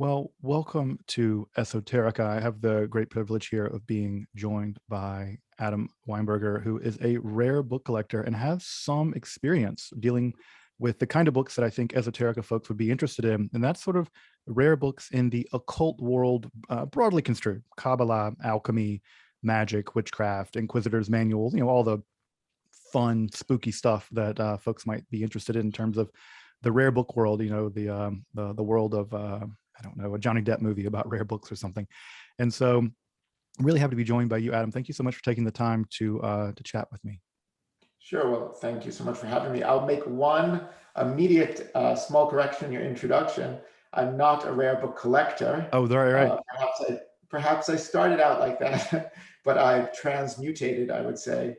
Well, welcome to Esoterica. I have the great privilege here of being joined by Adam Weinberger, who is a rare book collector and has some experience dealing with the kind of books that I think Esoterica folks would be interested in. And that's sort of rare books in the occult world, broadly construed: Kabbalah, alchemy, magic, witchcraft, Inquisitor's Manual, all the fun, spooky stuff that folks might be interested in terms of the rare book world. The world of I don't know, a Johnny Depp movie about rare books or something. And so I'm really happy to be joined by you, Adam. Thank you so much for taking the time to chat with me. Sure. Well, thank you so much for having me. I'll make one immediate small correction in your introduction. I'm not a rare book collector. Oh, there, right. Perhaps I started out like that, but I've transmutated, I would say,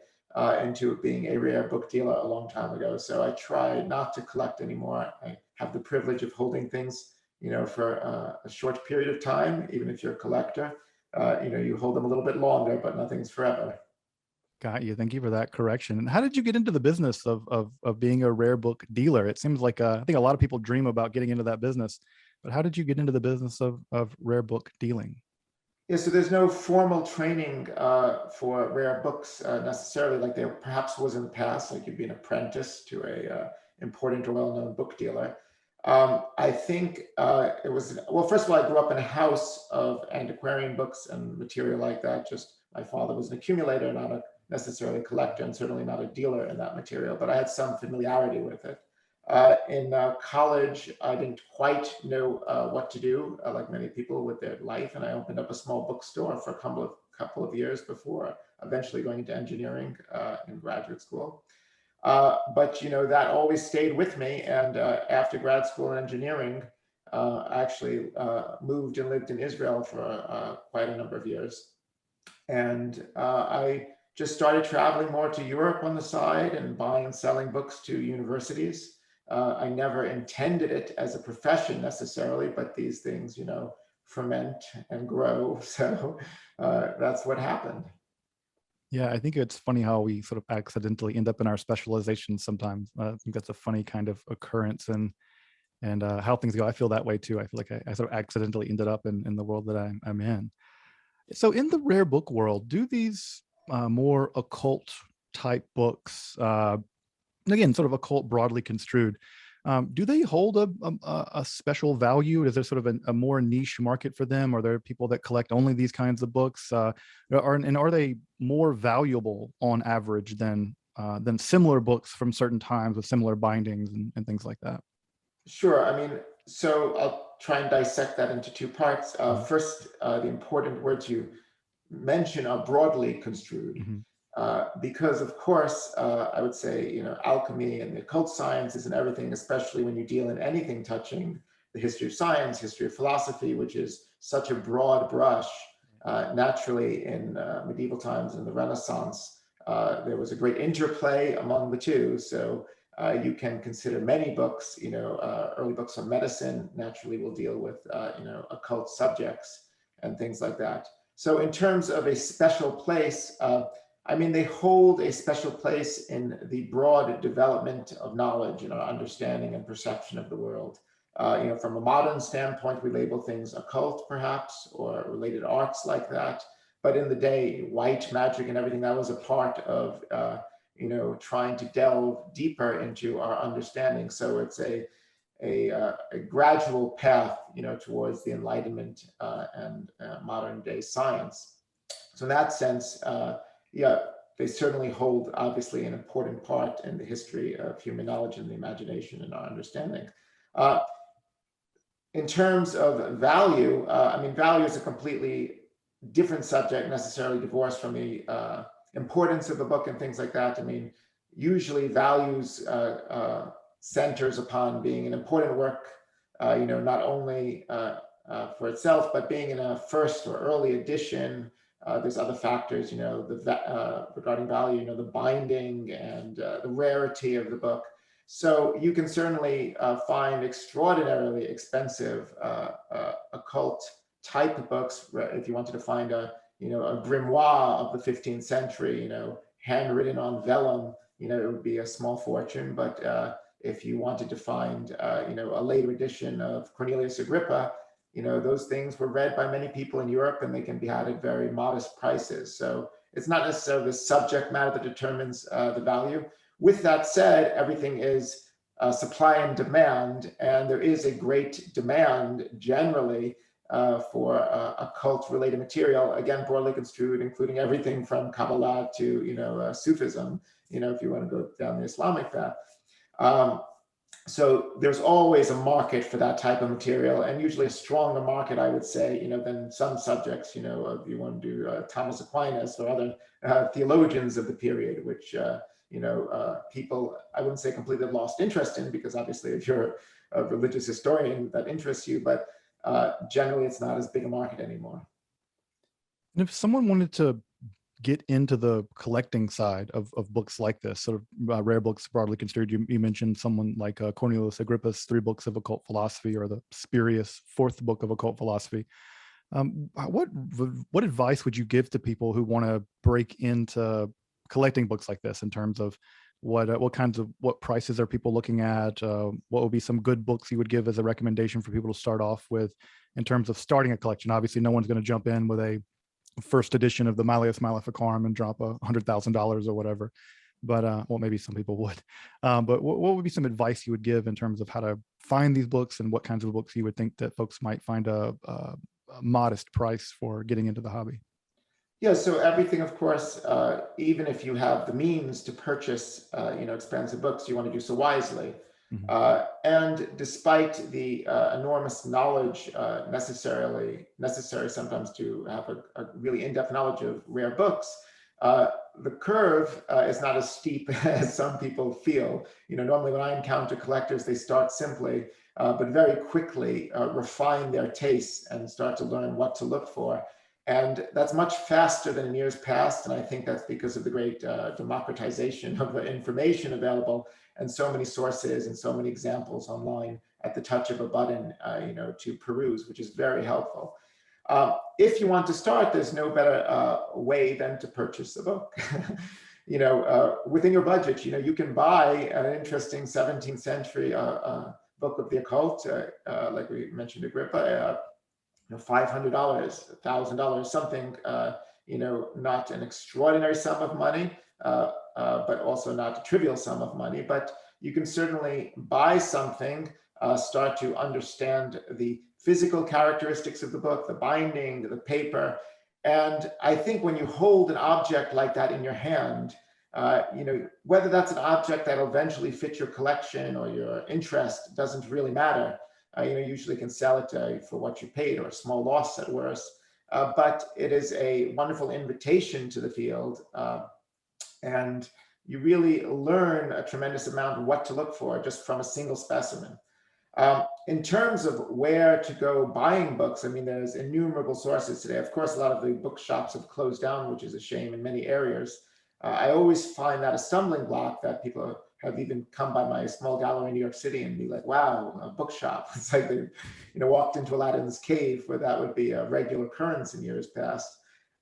into being a rare book dealer a long time ago. So I try not to collect anymore. I have the privilege of holding things, for a short period of time. Even if you're a collector, you hold them a little bit longer, but nothing's forever. Got you. Thank you for that correction. And how did you get into the business of being a rare book dealer? It seems like I think a lot of people dream about getting into that business, but how did you get into the business of rare book dealing? Yeah, so there's no formal training for rare books necessarily, like there perhaps was in the past, like you'd be an apprentice to a important or well-known book dealer. I think it was, well, first of all, I grew up in a house of antiquarian books and material like that. Just my father was an accumulator, not necessarily a collector, and certainly not a dealer in that material, but I had some familiarity with it. In college, I didn't quite know what to do, like many people with their life, and I opened up a small bookstore for a couple of years before eventually going into engineering in graduate school. But that always stayed with me, and after grad school in engineering, I actually moved and lived in Israel for quite a number of years, and I just started traveling more to Europe on the side and buying and selling books to universities. I never intended it as a profession necessarily, but these things, ferment and grow. So that's what happened. Yeah, I think it's funny how we sort of accidentally end up in our specializations sometimes. I think that's a funny kind of occurrence and how things go. I feel that way too. I feel like I sort of accidentally ended up in the world that I'm in. So in the rare book world, do these more occult type books, again, sort of occult broadly construed, do they hold a special value? Is there sort of a more niche market for them? Are there people that collect only these kinds of books? Are they more valuable on average than similar books from certain times with similar bindings and things like that? Sure. I mean, so I'll try and dissect that into two parts. Mhm. First, the important words you mention are broadly construed. Mhm. Because of course, I would say, alchemy and the occult sciences and everything, especially when you deal in anything touching the history of science, history of philosophy, which is such a broad brush. Naturally, in medieval times and the Renaissance, there was a great interplay among the two. So you can consider many books, early books on medicine naturally will deal with, occult subjects and things like that. So in terms of a special place, I mean, they hold a special place in the broad development of knowledge, understanding and perception of the world. From a modern standpoint, we label things occult, perhaps, or related arts like that. But in the day, white magic and everything that was a part of, trying to delve deeper into our understanding. So it's a gradual path, towards the Enlightenment and modern day science. So in that sense, yeah, they certainly hold obviously an important part in the history of human knowledge and the imagination and our understanding. Uh, in terms of value, I mean, value is a completely different subject, necessarily divorced from the importance of the book and things like that. I mean, usually values centers upon being an important work, not only for itself, but being in a first or early edition. There's other factors, regarding value, the binding and the rarity of the book. So you can certainly find extraordinarily expensive occult type of books if you wanted to find a grimoire of the 15th century, handwritten on vellum, it would be a small fortune. But if you wanted to find, a later edition of Cornelius Agrippa, those things were read by many people in Europe, and they can be had at very modest prices. So it's not necessarily the subject matter that determines the value. With that said, everything is supply and demand, and there is a great demand generally for occult-related material, again, broadly construed, including everything from Kabbalah to Sufism, if you want to go down the Islamic path. So there's always a market for that type of material, and usually a stronger market, I would say, than some subjects, if you want to do Thomas Aquinas or other theologians of the period, which, people, I wouldn't say completely lost interest in, because obviously if you're a religious historian, that interests you, but generally it's not as big a market anymore. And if someone wanted to get into the collecting side of books like this, sort of rare books broadly construed, you mentioned someone like Cornelius Agrippa's 3 books of occult philosophy, or the spurious 4th book of occult philosophy. What advice would you give to people who want to break into collecting books like this, in terms of what prices are people looking at? What would be some good books you would give as a recommendation for people to start off with in terms of starting a collection? Obviously, no one's going to jump in with a first edition of the Malleus Maleficarum and drop $100,000 or whatever, but well, maybe some people would. But what would be some advice you would give in terms of how to find these books, and what kinds of books you would think that folks might find a modest price for getting into the hobby? Yeah, so everything, of course, even if you have the means to purchase, expensive books, you want to do so wisely. Mm-hmm. And despite the enormous knowledge necessary sometimes to have a really in-depth knowledge of rare books, the curve is not as steep as some people feel. Normally when I encounter collectors, they start simply, but very quickly refine their tastes and start to learn what to look for. And that's much faster than in years past. And I think that's because of the great democratization of the information available, and so many sources and so many examples online at the touch of a button, to peruse, which is very helpful. If you want to start, there's no better way than to purchase a book. Within your budget, you can buy an interesting 17th century book of the occult, like we mentioned, Agrippa, $500, $1,000, something, not an extraordinary sum of money, but also not a trivial sum of money. But you can certainly buy something, start to understand the physical characteristics of the book, the binding, the paper. And I think when you hold an object like that in your hand, whether that's an object that'll eventually fit your collection or your interest doesn't really matter. Usually can sell it for what you paid, or a small loss at worst. But it is a wonderful invitation to the field. And you really learn a tremendous amount of what to look for just from a single specimen. In terms of where to go buying books, there's innumerable sources today. Of course, a lot of the bookshops have closed down, which is a shame in many areas. I always find that a stumbling block, that people have even come by my small gallery in New York City and be like, wow, a bookshop. It's like they walked into Aladdin's cave, where that would be a regular occurrence in years past.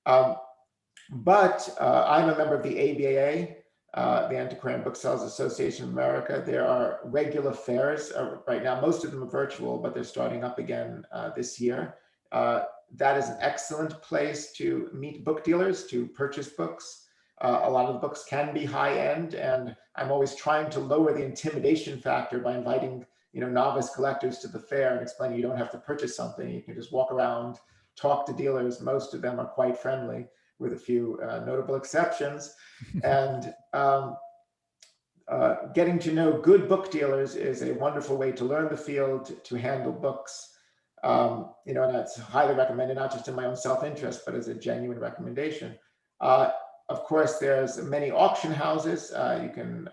But I'm a member of the ABAA, the Antiquarian Booksellers Association of America. There are regular fairs right now. Most of them are virtual, but they're starting up again this year. That is an excellent place to meet book dealers, to purchase books. A lot of the books can be high-end, and I'm always trying to lower the intimidation factor by inviting novice collectors to the fair and explaining you don't have to purchase something. You can just walk around, talk to dealers. Most of them are quite friendly, with a few notable exceptions. And getting to know good book dealers is a wonderful way to learn the field, to handle books. And that's highly recommended, not just in my own self-interest, but as a genuine recommendation. Of course, there's many auction houses. You can,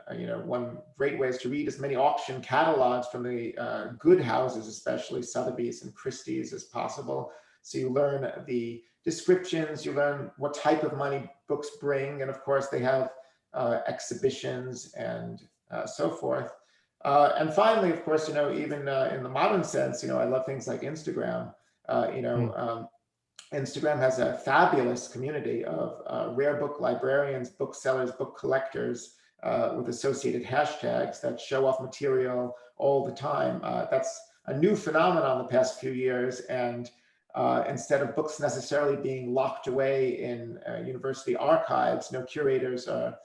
one great way is to read as many auction catalogs from the good houses, especially Sotheby's and Christie's, as possible. So you learn the descriptions, you learn what type of money books bring. And of course, they have exhibitions and so forth. And finally, of course, even in the modern sense, I love things like Instagram. Instagram has a fabulous community of rare book librarians, booksellers, book collectors with associated hashtags that show off material all the time. That's a new phenomenon the past few years. And instead of books necessarily being locked away in university archives, curators are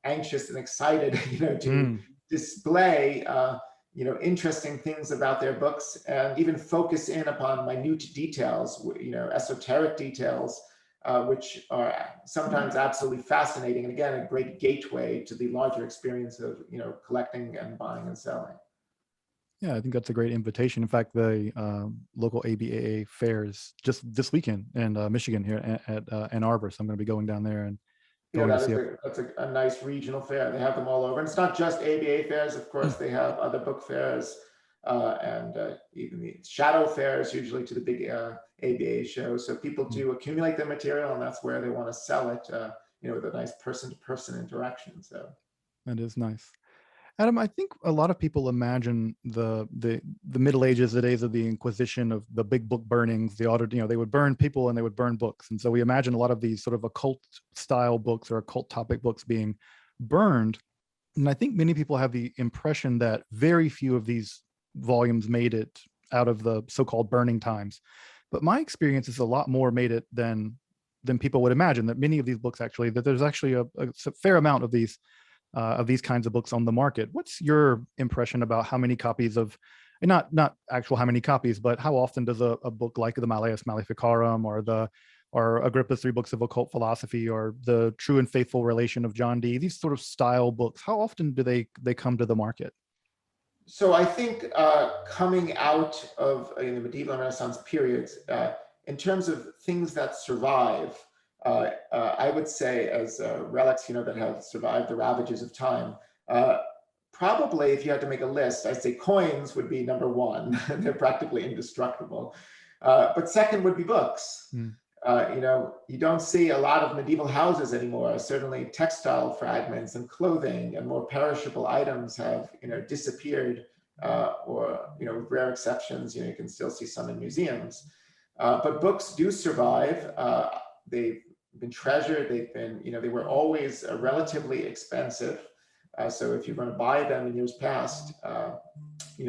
anxious and excited, to Mm. display, interesting things about their books, and even focus in upon minute details, esoteric details, which are sometimes absolutely fascinating, and again, a great gateway to the larger experience of, collecting and buying and selling. Yeah, I think that's a great invitation. In fact, the local ABAA fairs just this weekend in Michigan here at Ann Arbor. So I'm going to be going down there and Yeah, going to that see is it. that's a nice regional fair. They have them all over. And it's not just ABA fairs, of course, they have other book fairs, and even the shadow fairs, usually to the big ABA shows. So people do accumulate their material, and that's where they want to sell it, with a nice person-to-person interaction. So That is nice. Adam, I think a lot of people imagine the Middle Ages, the days of the Inquisition, of the big book burnings, the order, they would burn people and they would burn books. And so we imagine a lot of these sort of occult style books or occult topic books being burned. And I think many people have the impression that very few of these volumes made it out of the so-called burning times. But my experience is a lot more made it than people would imagine, that many of these books actually, that there's actually a fair amount of these kinds of books on the market. What's your impression about how many copies of, and not actual how many copies, but how often does a book like the Malleus Maleficarum or Agrippa's 3 books of occult philosophy or the True and Faithful Relation of John Dee, these sort of style books, how often do they come to the market? So I think coming out of in the medieval and Renaissance periods, in terms of things that survive, I would say as relics, that have survived the ravages of time. Probably, if you had to make a list, I'd say coins would be number one. They're practically indestructible. But second would be books. Mm. You don't see a lot of medieval houses anymore. Certainly textile fragments and clothing and more perishable items have, disappeared, or, with rare exceptions, you can still see some in museums. But books do survive. They've been treasured. They've been, they were always relatively expensive. So if you're going to buy them in years past,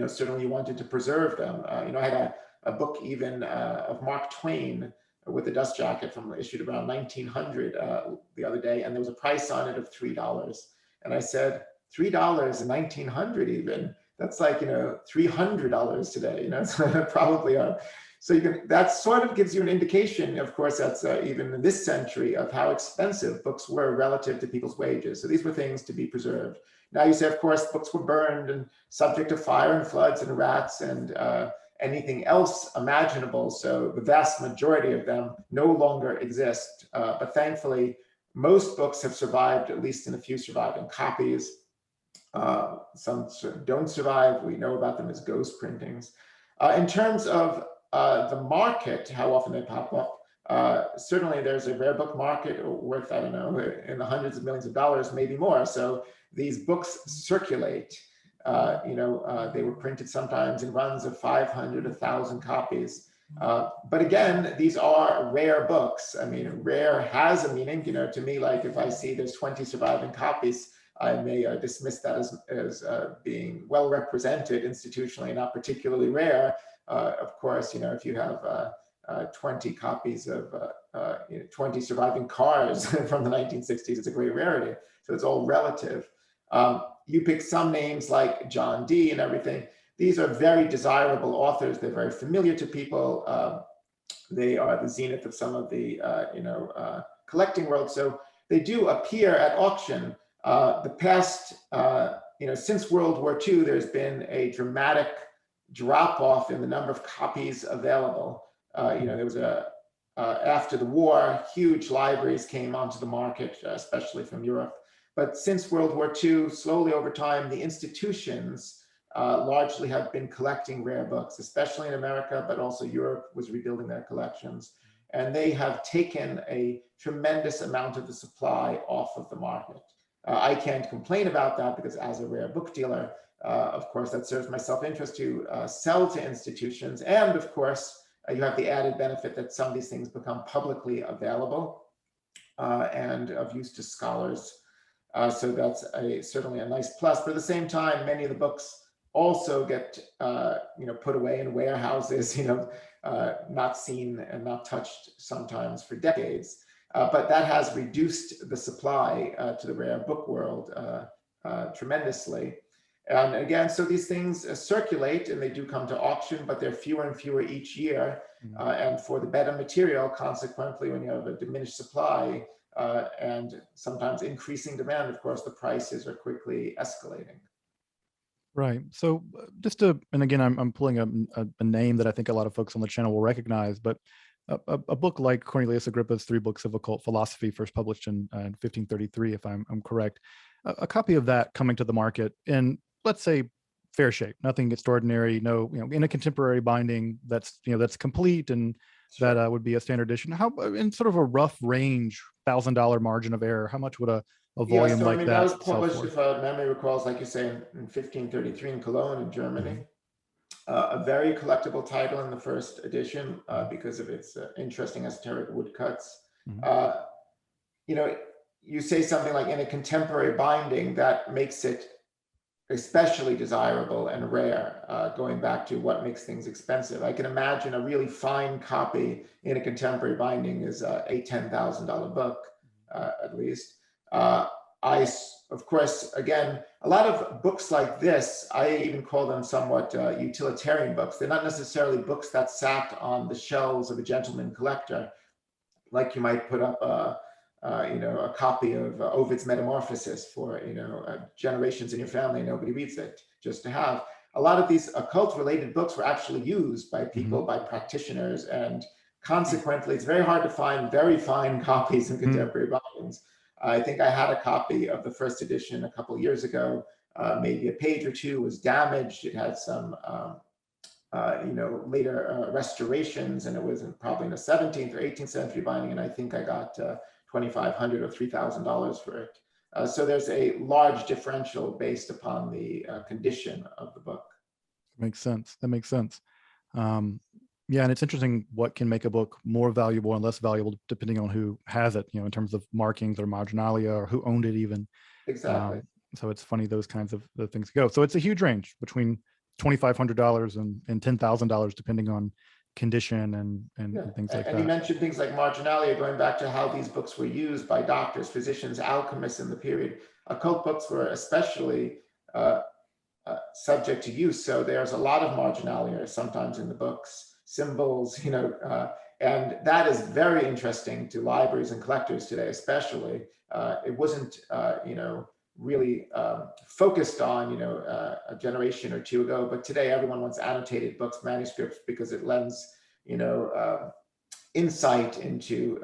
certainly you wanted to preserve them. I had a book even of Mark Twain with a dust jacket from issued around 1900 the other day, and there was a price on it of $3. And I said, $3 in 1900 even? That's like, $300 today, it's probably so that sort of gives you an indication, of course, that's even in this century, of how expensive books were relative to people's wages. So these were things to be preserved. Now you say, of course, books were burned and subject to fire and floods and rats and anything else imaginable. So the vast majority of them no longer exist. But thankfully, most books have survived, at least in a few surviving copies. Some don't survive. We know about them as ghost printings. In terms of the market, how often they pop up, certainly there's a rare book market worth, I don't know, in the hundreds of millions of dollars, maybe more. So these books circulate. They were printed sometimes in runs of 500, 1,000 copies. But again, these are rare books. I mean, rare has a meaning, to me, like if I see there's 20 surviving copies, I may dismiss that as being well represented institutionally, not particularly rare. Of course, if you have 20 copies of 20 surviving cars from the 1960s, it's a great rarity. So it's all relative. You pick some names like John Dee and everything. These are very desirable authors. They're very familiar to people. They are the zenith of some of the collecting world. So they do appear at auction. The past, since World War II, there's been a dramatic drop off in the number of copies available. There was after the war, huge libraries came onto the market, especially from Europe. But since World War II, slowly over time, the institutions largely have been collecting rare books, especially in America, but also Europe was rebuilding their collections. And they have taken a tremendous amount of the supply off of the market. I can't complain about that because as a rare book dealer, of course, that serves my self-interest to sell to institutions. And of course, you have the added benefit that some of these things become publicly available and of use to scholars. So that's certainly a nice plus. But at the same time, many of the books also get put away in warehouses, not seen and not touched sometimes for decades. But that has reduced the supply to the rare book world tremendously. And again, so these things circulate and they do come to auction, but they're fewer and fewer each year. And for the better material, consequently, when you have a diminished supply and sometimes increasing demand, of course, the prices are quickly escalating. Right. So and again, I'm pulling a name that I think a lot of folks on the channel will recognize, but a book like Cornelius Agrippa's Three Books of Occult Philosophy, first published in 1533, if I'm correct, a copy of that coming to the market in, let's say, fair shape, nothing extraordinary, no, in a contemporary binding that's complete and Sure. that would be a standard edition. How, in sort of a rough range, $1,000 margin of error, how much would a Yeah, volume so I like mean, that that was sell published, for? if memory recalls, like you say, in 1533 in Cologne, in Germany. Mhm. A very collectible title in the first edition Mhm. because of its interesting esoteric woodcuts. Mhm. Uh, you know, you say something like in a contemporary binding, that makes it especially desirable and rare, going back to what makes things expensive. I can imagine a really fine copy in a contemporary binding is a $10,000 book, at least. Uh, of course, again, a lot of books like this, I even call them somewhat utilitarian books. They're not necessarily books that sat on the shelves of a gentleman collector, like you might put up a copy of Ovid's Metamorphosis for generations in your family. Nobody reads it, just to have. A lot of these occult-related books were actually used by people, Mhm. by practitioners, and consequently, it's very hard to find very fine copies in Mhm. contemporary volumes. I think I had a copy of the first edition a couple years ago. Maybe a page or two was damaged. It had some later restorations, and it was probably in the 17th or 18th century binding, and I think I got $2,500 or $3,000 for it. So there's a large differential based upon the condition of the book. Makes sense. That makes sense. Um, yeah, and it's interesting what can make a book more valuable and less valuable depending on who has it, in terms of markings or marginalia or who owned it even. Exactly. So it's funny those kinds of the things go. So it's a huge range between $2,500 and $10,000 depending on condition Yeah, and things like and you that. mentioned things like Marginalia, going back to how these books were used by doctors, physicians, alchemists in the period. Occult books were especially uh, subject to use. So there's a lot of marginalia sometimes in the books, symbols, and that is very interesting to libraries and collectors today, especially. It wasn't, really focused on, a generation or two ago, but today everyone wants annotated books, manuscripts, because it lends, insight into,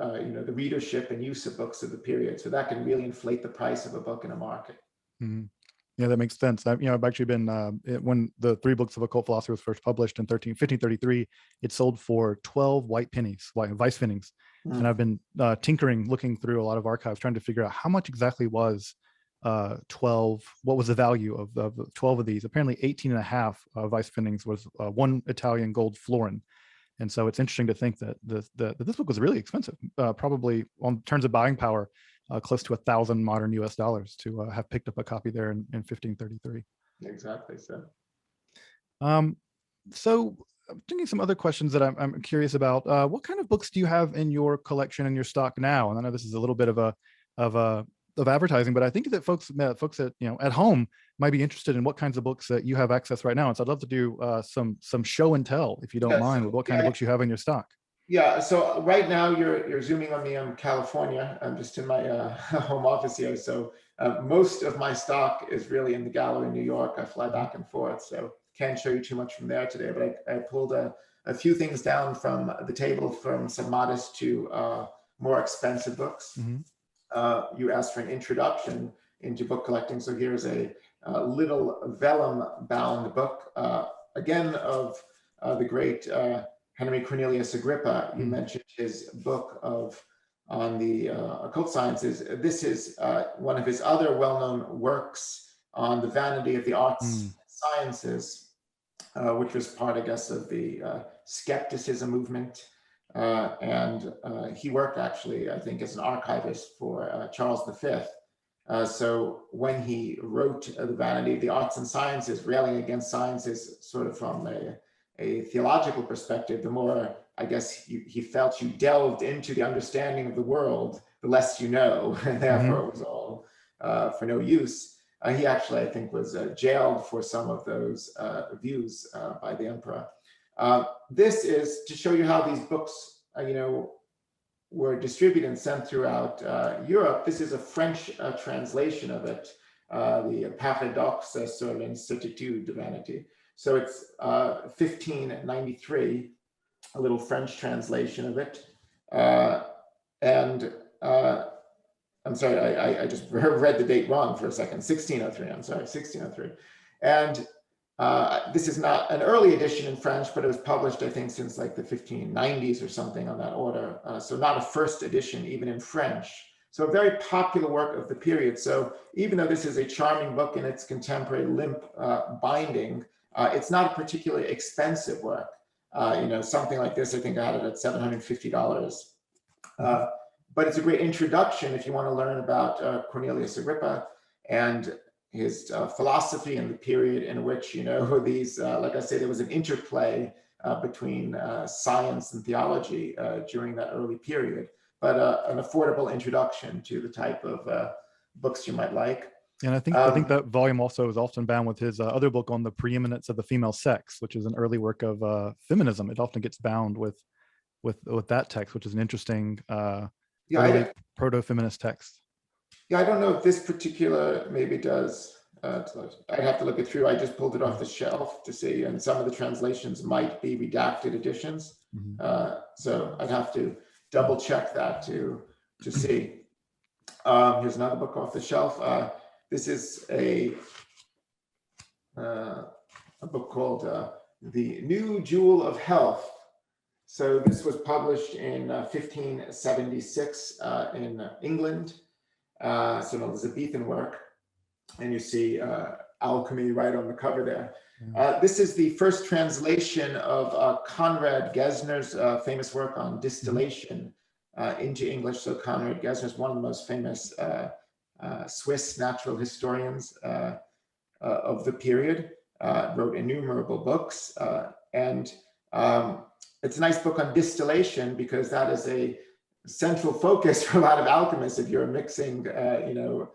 the readership and use of books of the period. So that can really inflate the price of a book in a market. Mhm. Yeah, that makes sense. I've actually been when the Three Books of Occult Philosophy was first published in 1533, it sold for 12 white pennies, Weiss pennies. And Mm. I've been tinkering, looking through a lot of archives, trying to figure out how much exactly was 12, what was the value of 12 of these. Apparently 18 and a half Weiss pennies was one Italian gold florin. And so it's interesting to think that this book was really expensive, probably on terms of buying power, close to 1,000 modern US dollars to have picked up a copy there in 1533. Exactly. So. Um, so I'm thinking some other questions that I'm curious about. What kind of books do you have in your collection and your stock now? And I know this is a little bit of a of advertising, but I think that folks that at home might be interested in what kinds of books that you have access right now. And so I'd love to do some show and tell, if you don't Yeah, mind, with so what kind of yeah, books you have in your stock. yeah. So right now you're zooming on me. I'm California. I'm just in my home office here. So most of my stock is really in the gallery in New York. I fly Mhm. back and forth, so can't show you too much from there today. But I pulled a few things down from the table, from some modest to more expensive books. Mhm. You asked for an introduction into book collecting, so here's a little vellum-bound book, again of the great Henry Cornelius Agrippa. You Mhm. mentioned his book on the occult sciences. This is one of his other well-known works on the vanity of the arts Mm. and sciences, which was part, I guess, of the skepticism movement. And he worked actually, I think, as an archivist for Charles V. So when he wrote The Vanity of the Arts and Sciences, railing against sciences sort of from a theological perspective, the more, I guess, he felt you delved into the understanding of the world, the less you know, and therefore it was all for no use. He actually, I think, was jailed for some of those views by the emperor. This is to show you how these books, were distributed and sent throughout Europe. This is a French translation of it, the Paradoxe sur l'incertitude de vanité. So it's 1593, a little French translation of it. I'm sorry, I just read the date wrong for a second. 1603, I'm sorry, 1603. And this is not an early edition in French, but it was published, I think, since like the 1590s or something on that order. So not a first edition, even in French. So a very popular work of the period. So even though this is a charming book in its contemporary limp binding, it's not a particularly expensive work. Something like this, I think I had it at $750. But it's a great introduction if you want to learn about Cornelius Agrippa and his philosophy and the period in which, these, like I say, there was an interplay between science and theology during that early period, but an affordable introduction to the type of books you might like. And I think that volume also is often bound with his other book on the preeminence of the female sex, which is an early work of feminism. It often gets bound with that text, which is an interesting proto-feminist text. Yeah, I don't know if this particular maybe does. I'd have to look it through. I just pulled it off the shelf to see, and some of the translations might be redacted editions. So I'd have to double check that to see. Here's another book off the shelf. This is a book called The New Jewel of Health. So this was published in 1576 in England. So an Elizabethan work, and you see alchemy right on the cover there. This is the first translation of Conrad Gesner's famous work on distillation into English. So Conrad Gesner is one of the most famous Swiss natural historians of the period, wrote innumerable books, and it's a nice book on distillation because that is a central focus for a lot of alchemists. If you're mixing, the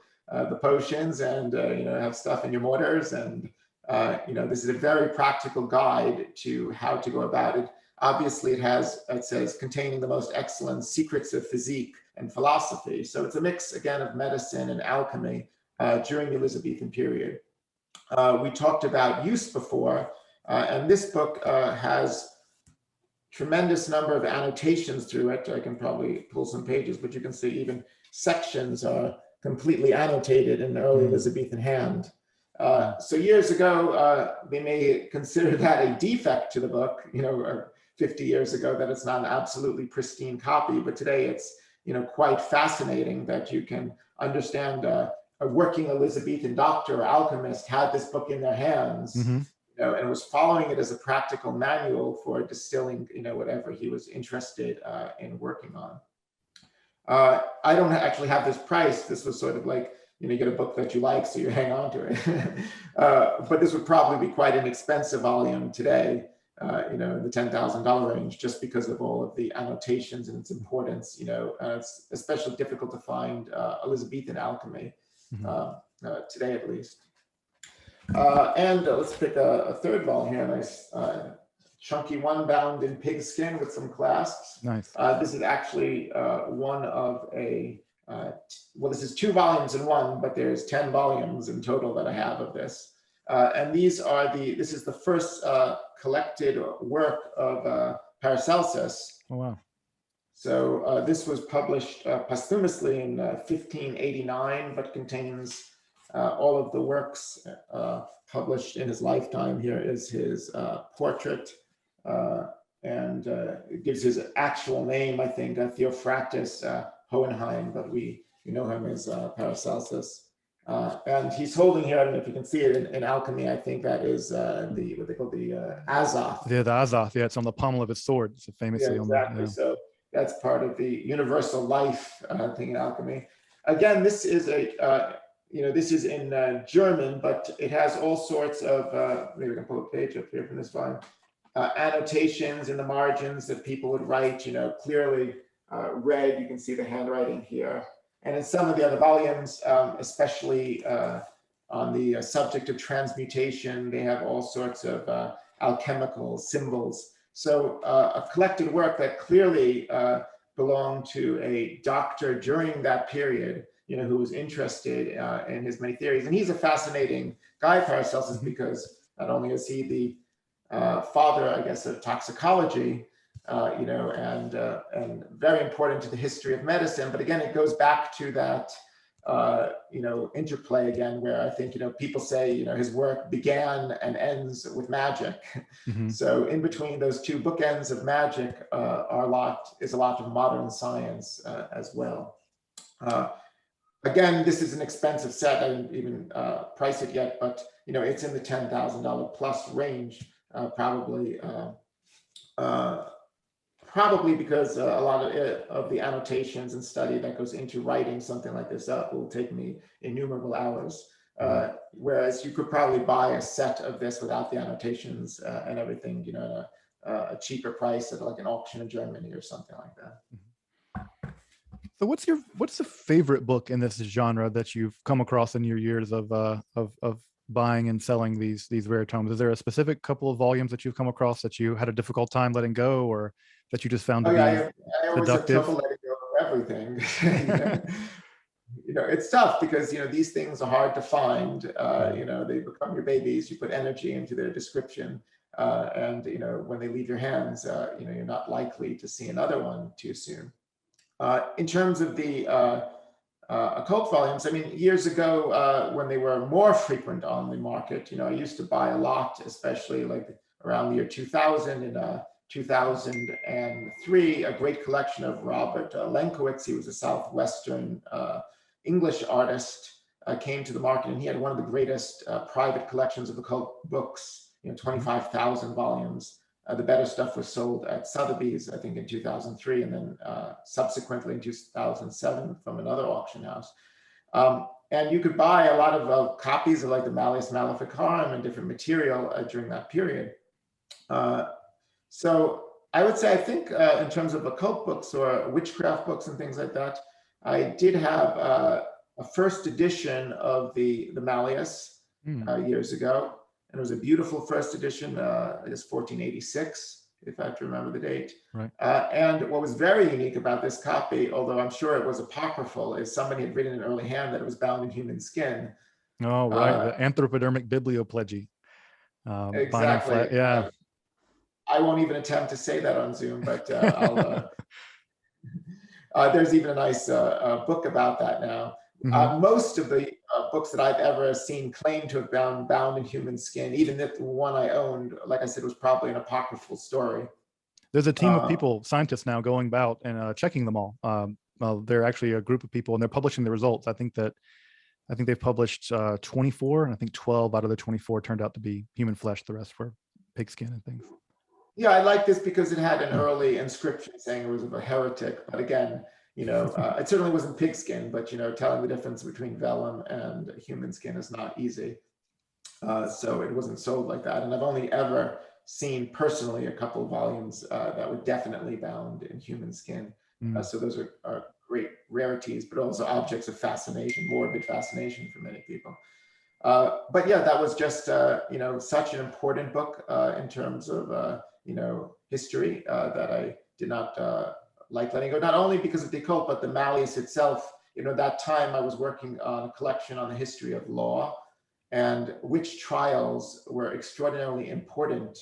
potions and have stuff in your mortars, and this is a very practical guide to how to go about it. Obviously, it says containing the most excellent secrets of physique and philosophy. So it's a mix again of medicine and alchemy during the Elizabethan period. We talked about use before, and this book has tremendous number of annotations through it. I can probably pull some pages, but you can see even sections are completely annotated in the early Elizabethan hand. So years ago, they may consider that a defect to the book, or 50 years ago, that it's not an absolutely pristine copy. But today it's, quite fascinating that you can understand a working Elizabethan doctor or alchemist had this book in their hands. And was following it as a practical manual for distilling, whatever he was interested in working on. I don't actually have this priced. This was sort of like, you get a book that you like, so you hang on to it. But this would probably be quite an expensive volume today, in the $10,000 range, just because of all of the annotations and its importance. It's especially difficult to find Elizabethan alchemy today, at least. And let's pick a third volume here, a nice chunky one bound in pigskin with some clasps. Nice. This is actually one of this is 2 volumes in one, but there's 10 volumes in total that I have of this. And this is the first collected work of Paracelsus. Oh, wow. So this was published posthumously in 1589, but contains all of the works published in his lifetime. Here is his portrait, and it gives his actual name, I think, Theophractus Hohenheim, but we know him as Paracelsus. And he's holding here, I don't know if you can see it in alchemy, I think that is what they call the Azoth. Yeah, the Azoth. Yeah, it's on the pommel of his sword. It's famously exactly. on the, So that's part of the universal life thing in alchemy. Again, this is this is in German, but it has all sorts of, maybe I can pull a page up here from this volume, annotations in the margins that people would write, clearly read. You can see the handwriting here. And in some of the other volumes, especially on the subject of transmutation, they have all sorts of alchemical symbols. So a collected work that clearly belonged to a doctor during that period, who was interested in his many theories. And he's a fascinating guy, Paracelsus, because not only is he the father, I guess, of toxicology, and very important to the history of medicine. But again, it goes back to that, interplay again, where I think, people say, his work began and ends with magic. Mm-hmm. So in between those two bookends of magic is a lot of modern science as well. Again, this is an expensive set. I didn't even price it yet, but it's in the $10,000 plus range, probably because a lot of the annotations and study that goes into writing something like this up will take me innumerable hours. Whereas you could probably buy a set of this without the annotations and everything, at a cheaper price at like an auction in Germany or something like that. So what's the favorite book in this genre that you've come across in your years of buying and selling these rare tomes? Is there a specific couple of volumes that you've come across that you had a difficult time letting go, or that you just found to be I always have seductive? trouble letting go of everything. It's tough because these things are hard to find. They become your babies. You put energy into their description, and when they leave your hands, you're not likely to see another one too soon. In terms of the occult volumes, I mean, years ago, when they were more frequent on the market, I used to buy a lot, especially like around the year 2000 and 2003, a great collection of Robert Lenkowitz. He was a Southwestern English artist, came to the market, and he had one of the greatest private collections of occult books, 25,000 volumes. The better stuff was sold at Sotheby's, I think, in 2003, and then subsequently in 2007 from another auction house. And you could buy a lot of copies of like the Malleus Maleficarum and different material during that period. So I would say, I think in terms of occult books or witchcraft books and things like that, I did have a first edition of the Malleus years ago. And it was a beautiful first edition, I guess 1486, if I have to remember the date. Right. And what was very unique about this copy, although I'm sure it was apocryphal, is somebody had written in early hand that it was bound in human skin. Oh, right. The anthropodermic biblioplegy. Exactly. Yeah. I won't even attempt to say that on Zoom, but there's even a nice book about that now. Most of the books that I've ever seen claim to have been bound in human skin. Even the one I owned, like I said, was probably an apocryphal story. There's a team of people, scientists now, going about and checking them all. They're actually a group of people, and they're publishing the results. I think they've published 24, and I think 12 out of the 24 turned out to be human flesh. The rest were pigskin and things. Yeah, I like this because it had an early inscription saying it was of a heretic. But again, it certainly wasn't pigskin, but telling the difference between vellum and human skin is not easy. So it wasn't sold like that. And I've only ever seen personally a couple of volumes that were definitely bound in human skin. So those are great rarities, but also objects of fascination, morbid fascination for many people. But yeah, that was just such an important book in terms of history that I did not like letting go. Not only because of the occult, but the Malleus itself. That time I was working on a collection on the history of law, and witch trials were extraordinarily important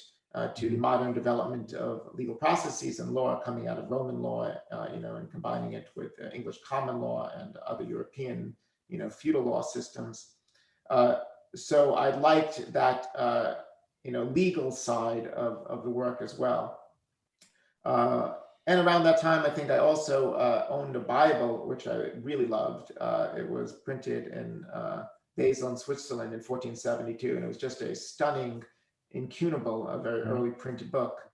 to the modern development of legal processes and law coming out of Roman law, and combining it with English common law and other European, feudal law systems. So I liked that, legal side of the work as well. And around that time, I think I also owned a Bible, which I really loved. It was printed in Basel in Switzerland in 1472, and it was just a stunning, incunable, a very early printed book,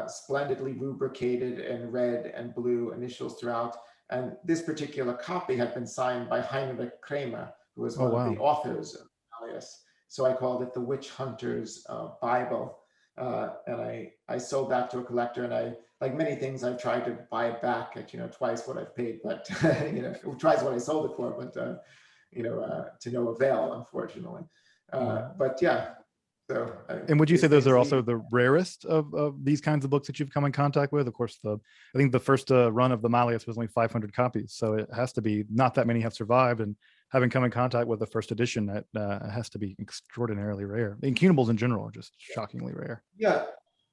splendidly rubricated and red and blue initials throughout. And this particular copy had been signed by Heinrich Kramer, who was Oh, one of the wow. authors of Malleus. So I called it the Witch Hunter's Bible. And I sold that to a collector, and I, like many things, I've tried to buy it back at, twice what I've paid, but, twice what I sold it for, but, to no avail, unfortunately. Wow. But yeah, so And would you say these those things are leave. also the rarest of these kinds of books that you've come in contact with? Of course, I think the first run of the Malleus was only 500 copies, so it has to be not that many have survived. And having come in contact with the first edition, that has to be extraordinarily rare. Incunables in general are just shockingly rare. Yeah.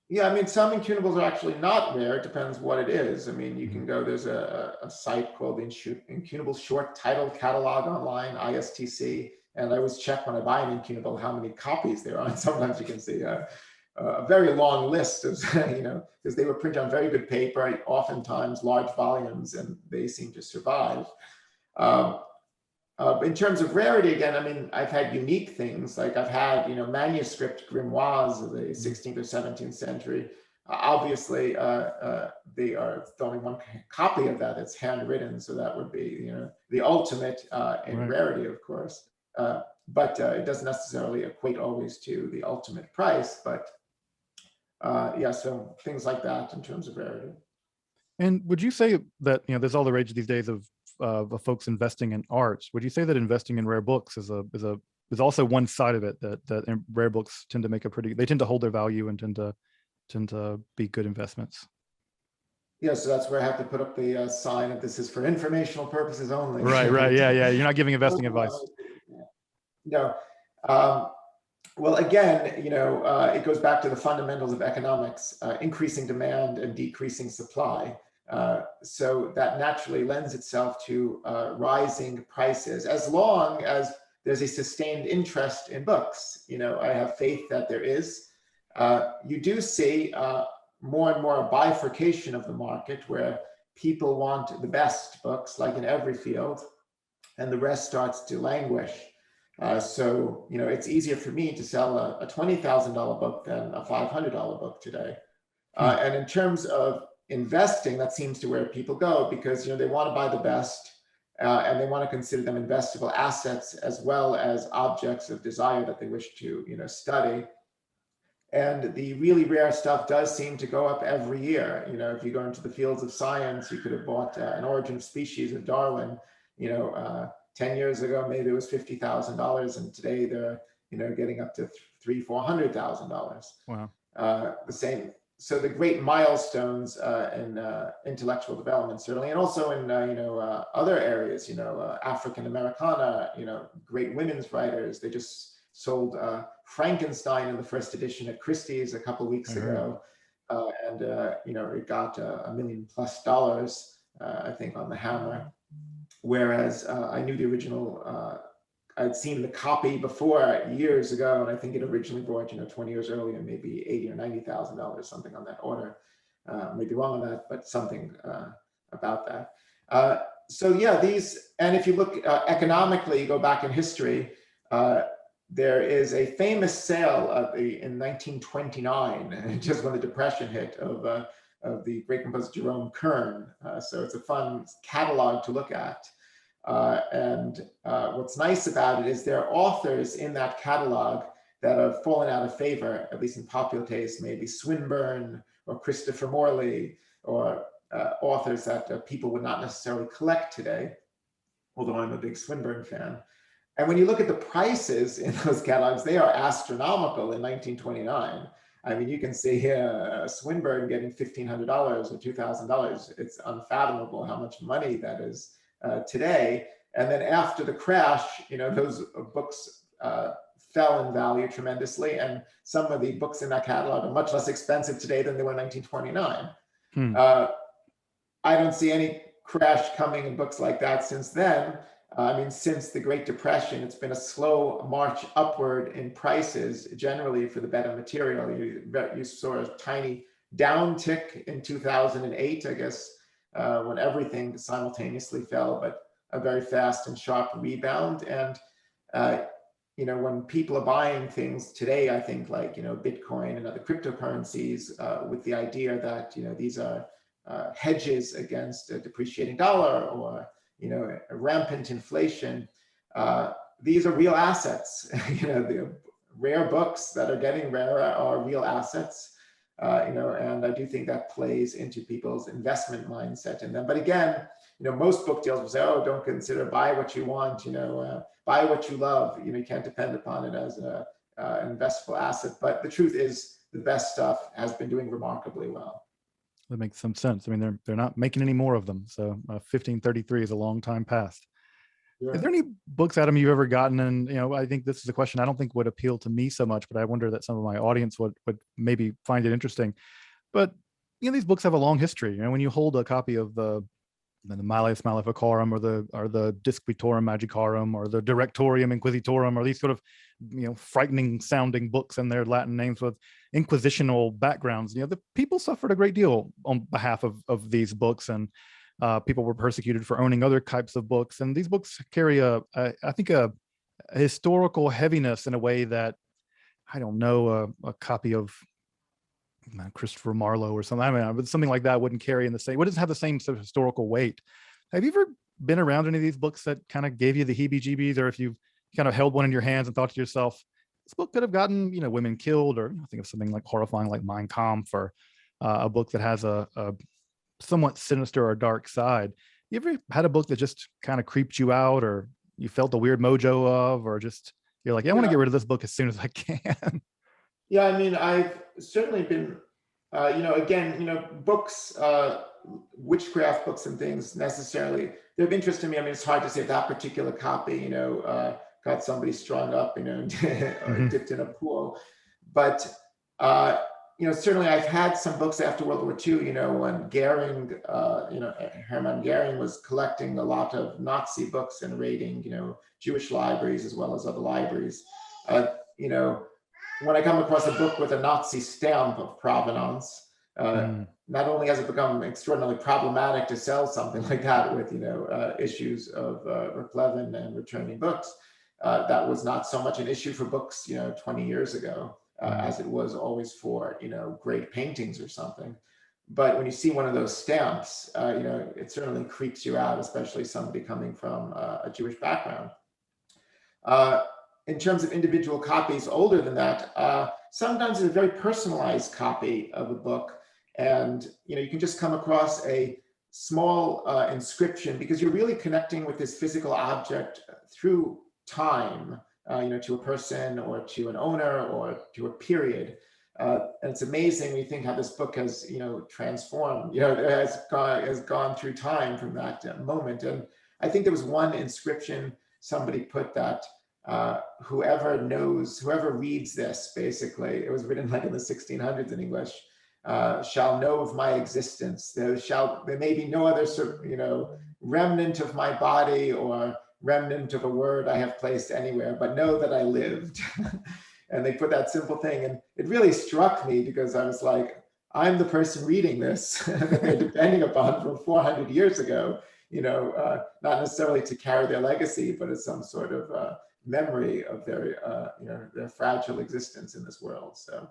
Yeah, I mean, some incunables are actually not rare. It depends what it is. I mean, you Mhm. can go, there's a site called the Incunable Short Title Catalog online, ISTC. And I always check when I buy an incunable how many copies there are. And sometimes you can see a very long list of, because they were printed on very good paper, oftentimes large volumes, and they seem to survive. Um, in terms of rarity, again, I mean, I've had unique things, like I've had, manuscript grimoires of the 16th or 17th century. Obviously, they are the only one copy of that that's handwritten, so that would be, the ultimate in Right. rarity, of course. But it doesn't necessarily equate always to the ultimate price. But yeah, so things like that in terms of rarity. And would you say that there's all the rage these days of folks investing in art? Would you say that investing in rare books is also one side of it, that rare books tend to make they tend to hold their value and tend to be good investments? Yeah, so that's where I have to put up the sign that this is for informational purposes only. Right, right, yeah, yeah. You're not giving investing advice. No. Um, well, again, it goes back to the fundamentals of economics, increasing demand and decreasing supply. So that naturally lends itself to rising prices, as long as there's a sustained interest in books. I have faith that there is. You do see more and more a bifurcation of the market, where people want the best books, like in every field, and the rest starts to languish. So, it's easier for me to sell a $20,000 book than a $500 book today. Hmm. And in terms of investing, that seems to where people go, because, they want to buy the best, and they want to consider them investable assets as well as objects of desire that they wish to, study. And the really rare stuff does seem to go up every year. If you go into the fields of science, you could have bought An Origin of Species of Darwin, 10 years ago, maybe it was $50,000, and today they're, getting up to $300,000-400,000. Wow. The same. So the great milestones in intellectual development, certainly, and also in other areas, African Americana, great women's writers. They just sold Frankenstein in the first edition at Christie's a couple of weeks I heard. ago, and it got $1 million+, I think, on the hammer. Whereas I knew the original. I'd seen the copy before years ago, and I think it originally brought 20 years earlier, maybe $80,000 or $90,000, something on that order. Maybe wrong on that, but something about that. So yeah, and if you look economically, you go back in history, there is a famous sale in 1929, just when the Depression hit, of the great composer Jerome Kern. So it's a fun catalog to look at. And what's nice about it is there are authors in that catalog that have fallen out of favor, at least in popular taste, maybe Swinburne or Christopher Morley, or authors that people would not necessarily collect today, although I'm a big Swinburne fan. And when you look at the prices in those catalogs, they are astronomical in 1929. I mean, you can see here Swinburne getting $1,500 or $2,000. It's unfathomable how much money that is today. And then after the crash, those books fell in value tremendously. And some of the books in that catalog are much less expensive today than they were in 1929. Hmm. I don't see any crash coming in books like that since then. I mean, since the Great Depression, it's been a slow march upward in prices, generally for the better material. You saw a tiny downtick in 2008, I guess, when everything simultaneously fell, but a very fast and sharp rebound. And, when people are buying things today, I think, like, Bitcoin and other cryptocurrencies, with the idea that, these are hedges against a depreciating dollar or rampant inflation. These are real assets. The rare books that are getting rarer are real assets. And I do think that plays into people's investment mindset in them. But again, most book deals will say, "Oh, don't consider buy what you want. Buy what you love. You can't depend upon it as an investable asset." But the truth is, the best stuff has been doing remarkably well. That makes some sense. I mean, they're not making any more of them. So 1533 is a long time past. Is Yeah. there any books, Adam, you've ever gotten? And I think this is a question I don't think would appeal to me so much, but I wonder that some of my audience would maybe find it interesting. But these books have a long history. When you hold a copy of the Malleus Maleficarum or the Disquitorum Magicarum or the Directorium Inquisitorum, or these sort of frightening sounding books and their Latin names with inquisitional backgrounds, the people suffered a great deal on behalf of these books, and people were persecuted for owning other types of books. And these books carry I think a historical heaviness in a way that, I don't know, a copy of Christopher Marlowe or something, but something like that wouldn't carry in the same, wouldn't have the same sort of historical weight. Have you ever been around any of these books that kind of gave you the heebie-jeebies, or if you've kind of held one in your hands and thought to yourself, this book could have gotten women killed, or think of something like horrifying like Mein Kampf, or a book that has a somewhat sinister or dark side? You ever had a book that just kind of creeped you out, or you felt the weird mojo of, or just you're like, I want to get rid of this book as soon as I can? Yeah, I mean, I've certainly been, again, books, witchcraft books and things necessarily, they're of interest to me. I mean, it's hard to say if that particular copy, got somebody strung up, or dipped in a pool. But, certainly I've had some books after World War II, when Goering, Hermann Goering was collecting a lot of Nazi books and raiding, Jewish libraries as well as other libraries. When I come across a book with a Nazi stamp of provenance, not only has it become extraordinarily problematic to sell something like that with, issues of Verkleven and returning books, that was not so much an issue for books, 20 years ago, as it was always for, great paintings or something. But when you see one of those stamps, it certainly creeps you out, especially somebody coming from a Jewish background. In terms of individual copies older than that, sometimes it's a very personalized copy of a book. And, you can just come across a small inscription because you're really connecting with this physical object through time, to a person or to an owner or to a period. And it's amazing when you think how this book has, transformed, has gone through time from that moment. And I think there was one inscription somebody put that whoever reads this, basically, it was written like in the 1600s in English, shall know of my existence. There may be no other remnant of my body or remnant of a word I have placed anywhere, but know that I lived. And they put that simple thing, and it really struck me because I was like, I'm the person reading this that they're depending upon from 400 years ago, not necessarily to carry their legacy, but as some sort of memory of their fragile existence in this world. So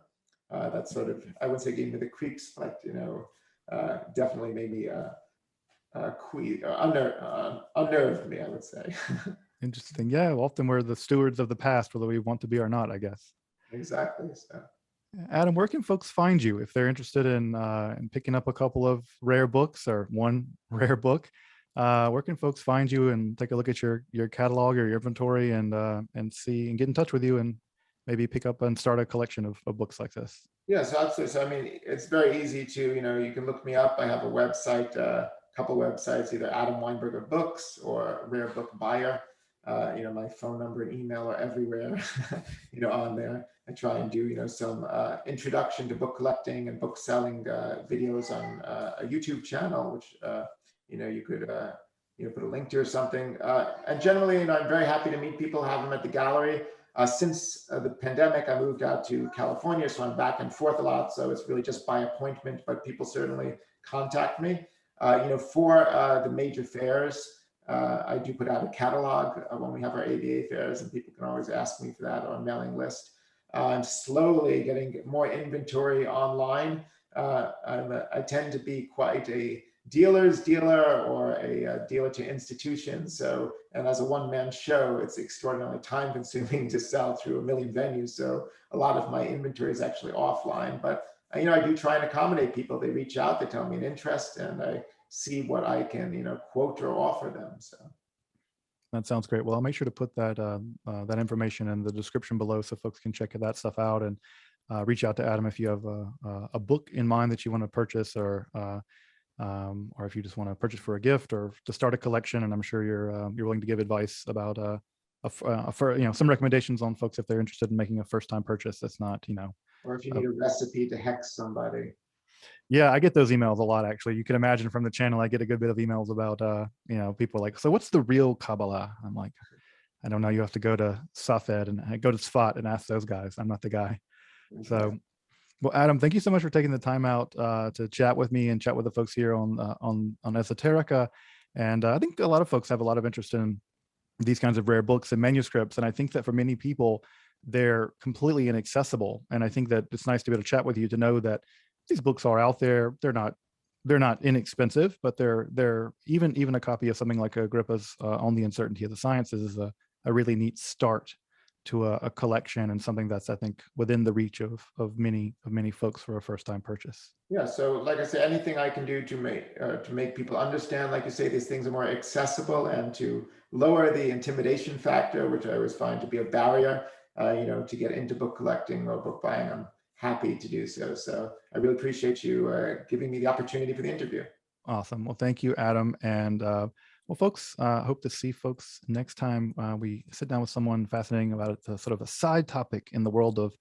that sort of, I wouldn't say gave me the creeps, but definitely made me unnerved me, I would say. Interesting. Yeah, often we're the stewards of the past, whether we want to be or not, I guess. Exactly. So. Adam, where can folks find you if they're interested in picking up a couple of rare books or one rare book? Where can folks find you and take a look at your catalog or your inventory and see and get in touch with you and maybe pick up and start a collection of books like this? Yes, absolutely. So I mean, it's very easy to, you can look me up. I have a website, a couple websites, either Adam Weinberger Books or Rare Book Buyer. My phone number and email are everywhere, on there. I try and do, some introduction to book collecting and book selling videos on a YouTube channel, which, you could, put a link to or something. And generally, I'm very happy to meet people, have them at the gallery. Since the pandemic, I moved out to California, so I'm back and forth a lot. So it's really just by appointment, but people certainly contact me. For the major fairs, I do put out a catalog when we have our ABA fairs, and people can always ask me for that on a mailing list. I'm slowly getting more inventory online. I tend to be quite a dealer's dealer, or a dealer to institutions. So, and as a one-man show, it's extraordinarily time consuming to sell through a million venues. So a lot of my inventory is actually offline, but I do try and accommodate people. They reach out, they tell me an interest, and I see what I can, quote or offer them. So. That sounds great. Well, I'll make sure to put that that information in the description below so folks can check that stuff out, and reach out to Adam if you have a book in mind that you want to purchase, or if you just want to purchase for a gift or to start a collection. And I'm sure you're willing to give advice about for some recommendations on folks if they're interested in making a first time purchase. That's not Or if you need a recipe to hex somebody. Yeah, I get those emails a lot, actually. You can imagine from the channel, I get a good bit of emails about, people like, so what's the real Kabbalah? I'm like, I don't know. You have to go to Safed and go to Sfat and ask those guys. I'm not the guy. Okay. So, well, Adam, thank you so much for taking the time out to chat with me and chat with the folks here on Esoterica. And I think a lot of folks have a lot of interest in these kinds of rare books and manuscripts. And I think that for many people, they're completely inaccessible. And I think that it's nice to be able to chat with you to know that these books are out there. They're not inexpensive, but they're even a copy of something like Agrippa's On the Uncertainty of the Sciences is a really neat start to a collection, and something that's, I think, within the reach of many folks for a first time purchase. Yeah. So, like I said, anything I can do to make people understand, like you say, these things are more accessible, and to lower the intimidation factor, which I always find to be a barrier, to get into book collecting or book buying, I'm happy to do so. So I really appreciate you giving me the opportunity for the interview. Awesome. Well, thank you, Adam. And well, folks, hope to see folks next time we sit down with someone fascinating about a sort of a side topic in the world of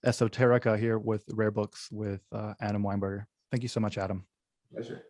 esoterica here with Rare Books with Adam Weinberger. Thank you so much, Adam. Pleasure.